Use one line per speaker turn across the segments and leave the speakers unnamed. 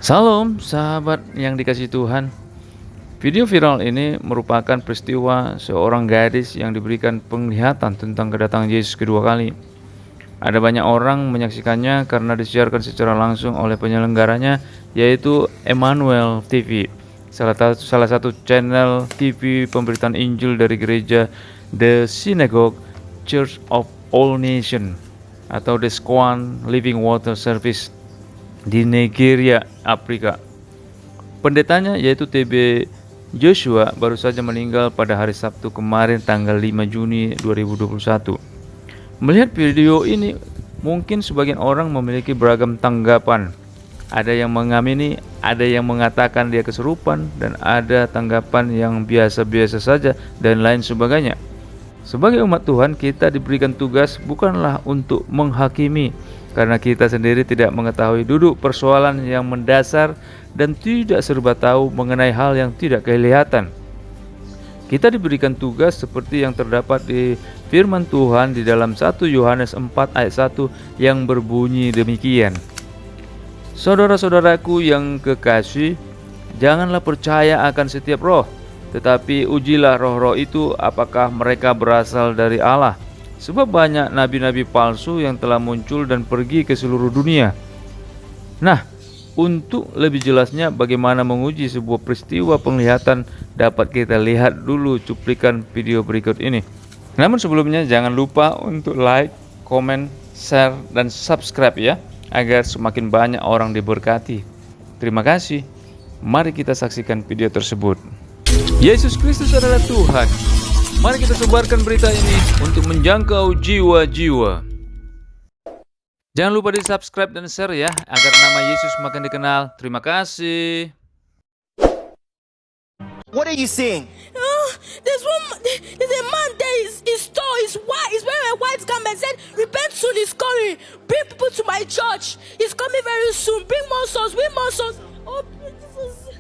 Salam sahabat yang dikasihi Tuhan. Video viral ini merupakan peristiwa seorang gadis yang diberikan penglihatan tentang kedatangan Yesus kedua kali. Ada banyak orang menyaksikannya karena disiarkan secara langsung oleh penyelenggaranya, yaitu Emmanuel TV, salah satu channel TV pemberitaan Injil dari gereja The Synagogue Church of All Nations atau The Squan Living Water Service di Nigeria, Afrika. Pendetanya yaitu TB Joshua baru saja meninggal pada hari Sabtu kemarin tanggal 5 Juni 2021. Melihat video ini, mungkin sebagian orang memiliki beragam tanggapan. Ada yang mengamini, ada yang mengatakan dia kesurupan, dan ada tanggapan yang biasa-biasa saja dan lain sebagainya. Sebagai umat Tuhan, kita diberikan tugas bukanlah untuk menghakimi, karena kita sendiri tidak mengetahui duduk persoalan yang mendasar dan tidak serba tahu mengenai hal yang tidak kelihatan. Kita diberikan tugas seperti yang terdapat di firman Tuhan di dalam 1 Yohanes 4 ayat 1 yang berbunyi demikian. Saudara-saudaraku yang kekasih, janganlah percaya akan setiap roh, tetapi ujilah roh-roh itu apakah mereka berasal dari Allah. Sebab banyak nabi-nabi palsu yang telah muncul dan pergi ke seluruh dunia. Nah, untuk lebih jelasnya bagaimana menguji sebuah peristiwa penglihatan, dapat kita lihat dulu cuplikan video berikut ini. Namun sebelumnya jangan lupa untuk like, komen, share, dan subscribe ya, agar semakin banyak orang diberkati. Terima kasih. Mari kita saksikan video tersebut. Yesus Kristus adalah Tuhan. Mari kita sebarkan berita ini untuk menjangkau jiwa-jiwa. Jangan lupa di subscribe dan share ya, agar nama Yesus makin dikenal. Terima kasih.
What are you seeing?
There's a man there. His tall, he's white. He's wearing a white garment. Said, "Repent soon. He's coming. Bring people to my church. He's coming very soon. Bring more souls. Bring more souls." Oh, Jesus!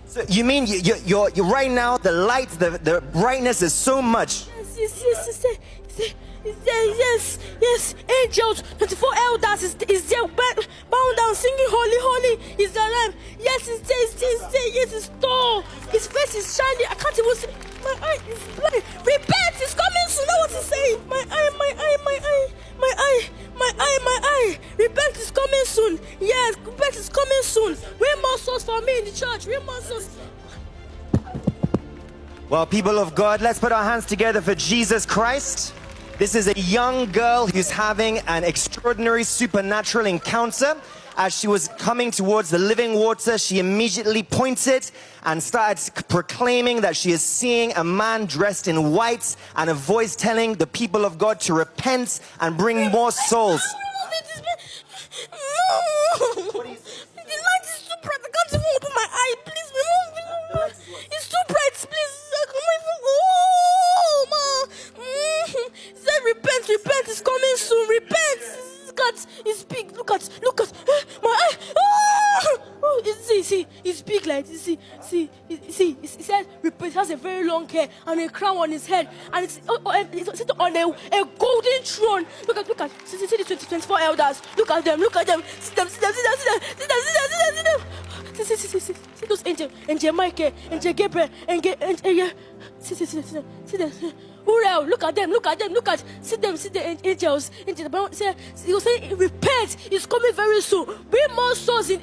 So you mean you're right now? The light, the brightness is so much.
Yes. Angels, 24 elders is there, bound down, singing, "Holy, holy is the Lamb." Yes, it's there. Yes, it's tall. His face is shining. I can't even see. My eye is blind. Repent, it's coming soon. Know what he's saying? My eye. Repent is coming soon. Yes, repent is coming soon. Win more souls for me in the church. Win more souls.
Well, people of God, let's put our hands together for Jesus Christ. This is a young girl who's having an extraordinary supernatural encounter. As she was coming towards the living water, she immediately pointed and started proclaiming that she is seeing a man dressed in white and a voice telling the people of God to repent and bring more souls.
No! The light is too bright. I can't even open my eye. Please remove. It's too bright. Please. I can't even go. Oh, man. Say repent. It's coming soon. Repent. Look at his big. Look at my eye. Oh, see, he's big like this. See, he said repent. He has a very long hair and a crown on his head, and it's on a golden throne. Look at. See the 24 elders. Look at them. See them. See those angels. Angel Michael, Angel Gabriel, see them. Uriel, look at them. See the angels. He was saying, repent, it's coming very soon. Bring more souls. See.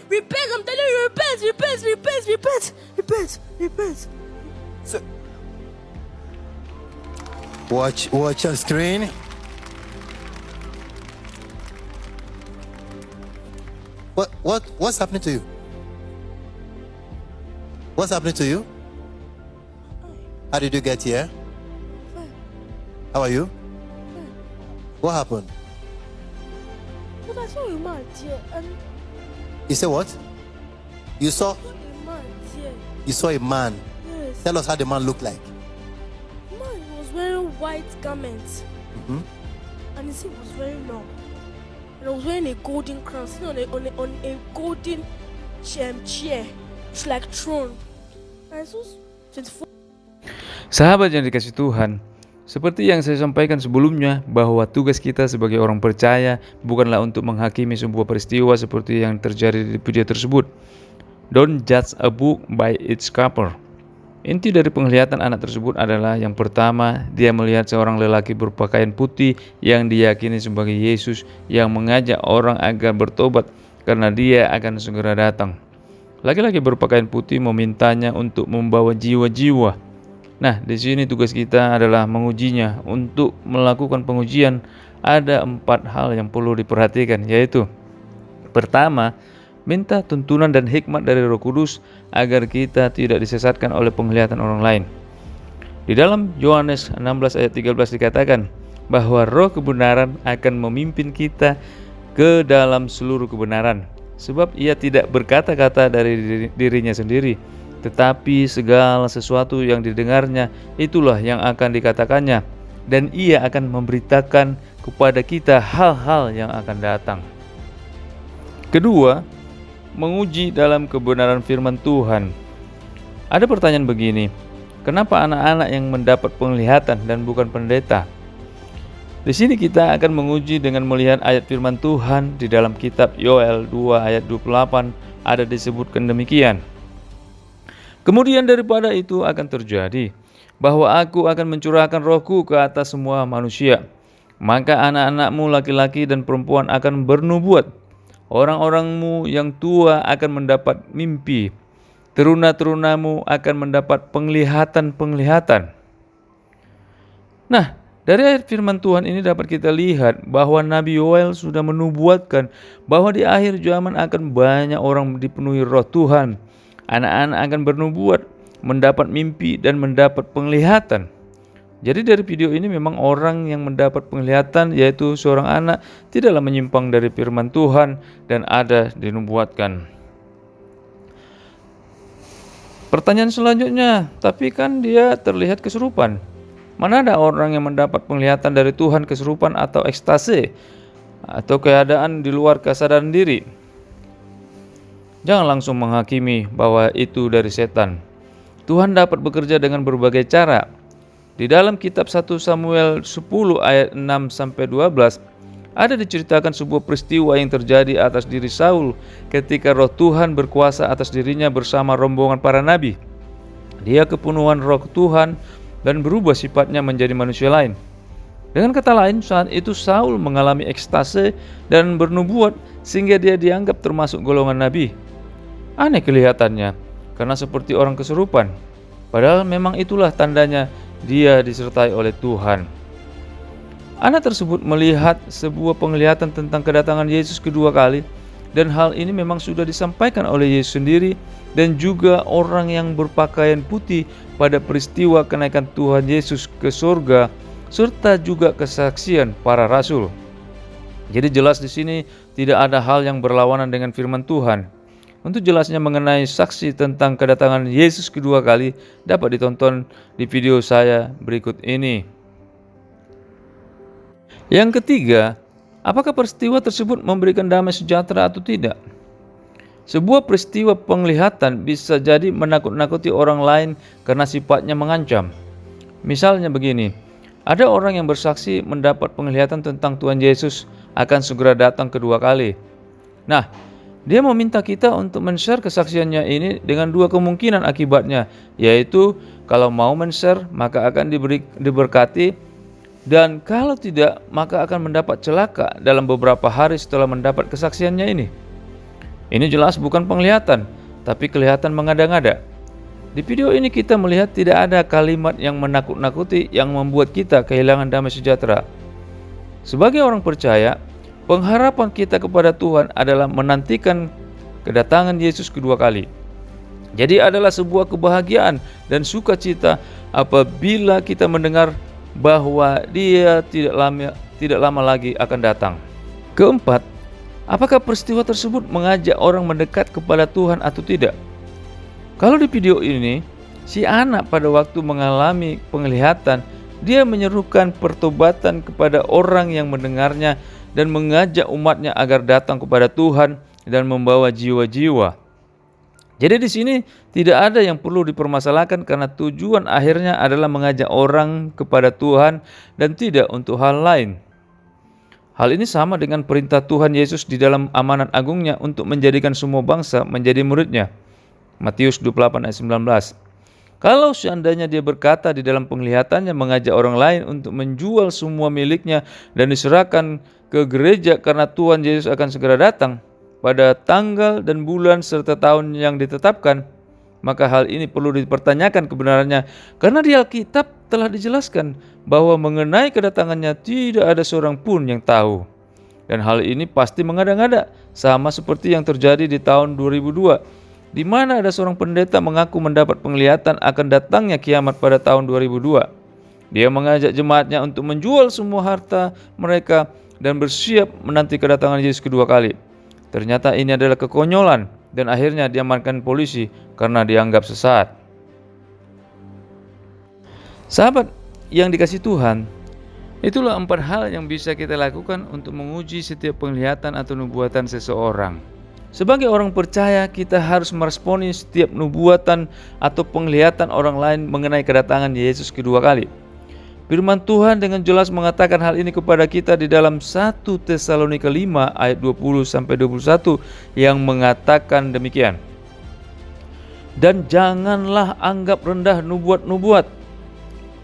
Repent, I'm telling you, repent.
So, watch your screen. What's happening to you? What's happening to you? How did you get here?
Fine.
How are you?
Fine.
What happened?
But I saw a man here, and
You say what? You saw
a man here.
you saw a man.
Yes.
Tell us how the man looked like.
The man was wearing white garments, and his hair was very long. And I was wearing a golden crown, sitting on a golden chair. It's like throne. And I saw 24.
Sahabat yang dikasih Tuhan, Seperti yang saya sampaikan sebelumnya, bahwa tugas kita sebagai orang percaya bukanlah untuk menghakimi sebuah peristiwa seperti yang terjadi di video tersebut. Don't judge a book by its cover. Inti dari penglihatan anak tersebut adalah yang pertama, dia melihat seorang lelaki berpakaian putih yang diyakini sebagai Yesus yang mengajak orang agar bertobat karena dia akan segera datang. Laki-laki berpakaian putih memintanya untuk membawa jiwa-jiwa. Nah, di sini tugas kita adalah mengujinya. Untuk melakukan pengujian, ada 4 hal yang perlu diperhatikan, yaitu pertama, minta tuntunan dan hikmat dari Roh Kudus agar kita tidak disesatkan oleh penglihatan orang lain. Di dalam Yohanes 16 ayat 13 dikatakan bahwa Roh kebenaran akan memimpin kita ke dalam seluruh kebenaran, sebab ia tidak berkata-kata dari dirinya sendiri, tetapi segala sesuatu yang didengarnya itulah yang akan dikatakannya, dan ia akan memberitakan kepada kita hal-hal yang akan datang. Kedua, menguji dalam kebenaran firman Tuhan. Ada pertanyaan begini, kenapa anak-anak yang mendapat penglihatan dan bukan pendeta? Di sini kita akan menguji dengan melihat ayat firman Tuhan di dalam kitab Yoel 2 ayat 28 ada disebutkan demikian. Kemudian daripada itu akan terjadi bahwa aku akan mencurahkan rohku ke atas semua manusia. Maka anak-anakmu laki-laki dan perempuan akan bernubuat. Orang-orangmu yang tua akan mendapat mimpi. Teruna-terunamu akan mendapat penglihatan-penglihatan. Nah, dari ayat firman Tuhan ini dapat kita lihat bahwa Nabi Yoel sudah menubuatkan bahwa di akhir zaman akan banyak orang dipenuhi roh Tuhan. Anak-anak akan bernubuat, mendapat mimpi dan mendapat penglihatan. Jadi dari video ini memang orang yang mendapat penglihatan, yaitu seorang anak, tidaklah menyimpang dari firman Tuhan dan ada dinubuatkan. Pertanyaan selanjutnya, tapi kan dia terlihat kesurupan. Mana ada orang yang mendapat penglihatan dari Tuhan kesurupan atau ekstase atau keadaan di luar kesadaran diri? Jangan langsung menghakimi bahwa itu dari setan. Tuhan dapat bekerja dengan berbagai cara. Di dalam kitab 1 Samuel 10 ayat 6-12 ada diceritakan sebuah peristiwa yang terjadi atas diri Saul ketika roh Tuhan berkuasa atas dirinya bersama rombongan para nabi. Dia kepenuhan roh Tuhan dan berubah sifatnya menjadi manusia lain. Dengan kata lain, saat itu Saul mengalami ekstase dan bernubuat sehingga dia dianggap termasuk golongan nabi. Aneh kelihatannya, karena seperti orang kesurupan. Padahal memang itulah tandanya dia disertai oleh Tuhan. Anak tersebut melihat sebuah penglihatan tentang kedatangan Yesus kedua kali, dan hal ini memang sudah disampaikan oleh Yesus sendiri dan juga orang yang berpakaian putih pada peristiwa kenaikan Tuhan Yesus ke surga, serta juga kesaksian para rasul. Jadi jelas di sini tidak ada hal yang berlawanan dengan firman Tuhan. Untuk jelasnya mengenai saksi tentang kedatangan Yesus kedua kali dapat ditonton di video saya berikut ini. Yang ketiga, apakah peristiwa tersebut memberikan damai sejahtera atau tidak? Sebuah peristiwa penglihatan bisa jadi menakut-nakuti orang lain karena sifatnya mengancam. Misalnya begini, ada orang yang bersaksi mendapat penglihatan tentang Tuhan Yesus akan segera datang kedua kali. Nah, dia meminta kita untuk men-share kesaksiannya ini dengan 2 kemungkinan akibatnya, yaitu kalau mau men-share maka akan diberkati, dan kalau tidak maka akan mendapat celaka dalam beberapa hari setelah mendapat kesaksiannya ini. Ini jelas bukan penglihatan, tapi kelihatan mengada-ngada. Di video ini kita melihat tidak ada kalimat yang menakut-nakuti yang membuat kita kehilangan damai sejahtera. Sebagai orang percaya, pengharapan kita kepada Tuhan adalah menantikan kedatangan Yesus kedua kali. Jadi adalah sebuah kebahagiaan dan sukacita apabila kita mendengar bahwa Dia tidak lama lagi akan datang. Keempat, apakah peristiwa tersebut mengajak orang mendekat kepada Tuhan atau tidak? Kalau di video ini, si anak pada waktu mengalami penglihatan, dia menyerukan pertobatan kepada orang yang mendengarnya dan mengajak umatnya agar datang kepada Tuhan dan membawa jiwa-jiwa. Jadi di sini tidak ada yang perlu dipermasalahkan karena tujuan akhirnya adalah mengajak orang kepada Tuhan dan tidak untuk hal lain. Hal ini sama dengan perintah Tuhan Yesus di dalam amanat agungnya untuk menjadikan semua bangsa menjadi muridnya. Matius 28 ayat 19. Kalau seandainya dia berkata di dalam penglihatannya mengajak orang lain untuk menjual semua miliknya dan diserahkan ke gereja karena Tuhan Yesus akan segera datang pada tanggal dan bulan serta tahun yang ditetapkan, maka hal ini perlu dipertanyakan kebenarannya karena di Alkitab telah dijelaskan bahwa mengenai kedatangannya tidak ada seorang pun yang tahu. Dan hal ini pasti mengada-ngada, sama seperti yang terjadi di tahun 2002, di mana ada seorang pendeta mengaku mendapat penglihatan akan datangnya kiamat pada tahun 2002. Dia mengajak jemaatnya untuk menjual semua harta mereka dan bersiap menanti kedatangan Yesus kedua kali. Ternyata ini adalah kekonyolan dan akhirnya diamankan polisi karena dianggap sesat. Sahabat yang dikasihi Tuhan, itulah 4 hal yang bisa kita lakukan untuk menguji setiap penglihatan atau nubuatan seseorang. Sebagai orang percaya, kita harus meresponi setiap nubuatan atau penglihatan orang lain mengenai kedatangan Yesus kedua kali. Firman Tuhan dengan jelas mengatakan hal ini kepada kita di dalam 1 Tesalonika 5 ayat 20-21 yang mengatakan demikian. Dan janganlah anggap rendah nubuat-nubuat.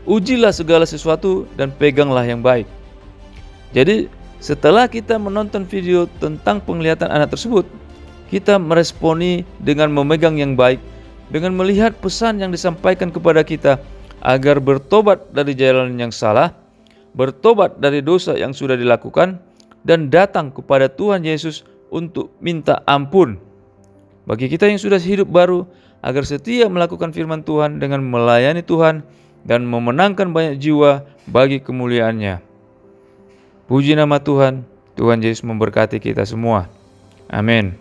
Ujilah segala sesuatu dan peganglah yang baik. Jadi setelah kita menonton video tentang penglihatan anak tersebut, kita meresponi dengan memegang yang baik, dengan melihat pesan yang disampaikan kepada kita agar bertobat dari jalan yang salah, bertobat dari dosa yang sudah dilakukan, dan datang kepada Tuhan Yesus untuk minta ampun. Bagi kita yang sudah hidup baru, agar setia melakukan firman Tuhan dengan melayani Tuhan dan memenangkan banyak jiwa bagi kemuliaan-Nya. Puji nama Tuhan, Tuhan Yesus memberkati kita semua. Amin.